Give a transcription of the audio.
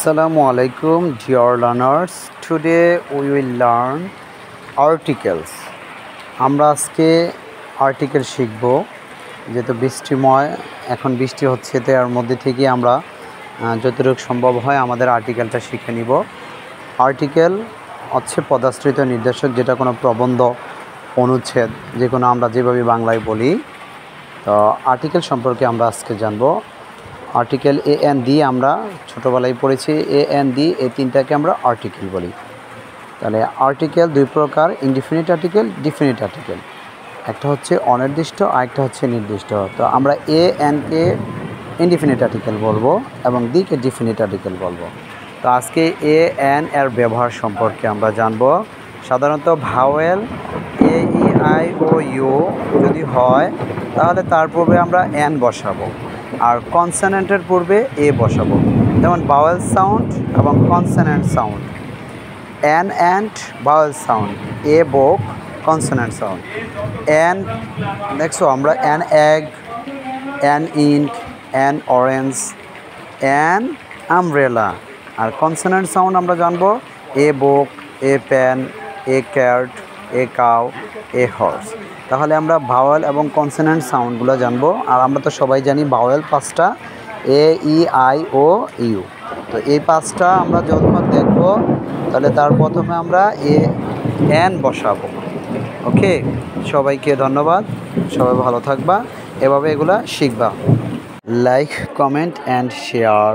Assalamu alaikum dear learners. Today we will learn articles. আমরা আজকে article শিখব। যেহেতু বৃষ্টিময়, এখন বৃষ্টি হচ্ছে, তার মধ্যে থেকে আমরা যতটুকু সম্ভব হয় আমাদের আর্টিকেলটা শিখে নিব। আর্টিকেল হচ্ছে পদাশ্রিত নির্দেশক, যেটা কোনো প্রবন্ধ, অনুচ্ছেদ, যে কোনো আমরা যেভাবে বাংলায় বলি। তো আর্টিকেল সম্পর্কে আমরা আজকে জানব। আর্টিকেল এ এন ডি আমরা ছোটোবেলায় পড়েছি। এ এন ডি এই তিনটাকে আমরা আর্টিকেল বলি। তাহলে আর্টিকেল দুই প্রকার, ইনডিফিনিট আর্টিকেল, ডিফিনিট আর্টিকেল। একটা হচ্ছে অনির্দিষ্ট, আরেকটা হচ্ছে নির্দিষ্ট। তো আমরা এ এনকে ইনডিফিনিট আর্টিকেল বলবো এবং ডিকে ডিফিনিট আর্টিকেল বলবো। তো আজকে এ এন এর ব্যবহার সম্পর্কে আমরা জানব। সাধারণত vowel A E I O U যদি হয় তাহলে তার পূর্বে আমরা এন বসাবো, আর কনসোনেন্টের পূর্বে এ বসাবো। যেমন ভাওয়েল সাউন্ড এবং consonant sound, an and vowel sound, a book, consonant sound. An দেখছো আমরা an egg, an ink, an orange, an umbrella. আর কনসোনেন্ট সাউন্ড আমরা জানবো a book, a pen, a cat, a cow, a horse. তাহলে আমরা vowel এবং consonant সাউন্ডগুলো জানবো। আর আমরা তো সবাই জানি ভাওয়েল পাঁচটা, এ ই আই ও ইউ। তো এই পাঁচটা আমরা যখন দেখব তাহলে তার প্রথমে আমরা এ এন বসাবো। ওকে, সবাইকে ধন্যবাদ, সবাই ভালো থাকবা, এভাবে এগুলা শিখবা। Like, comment and share.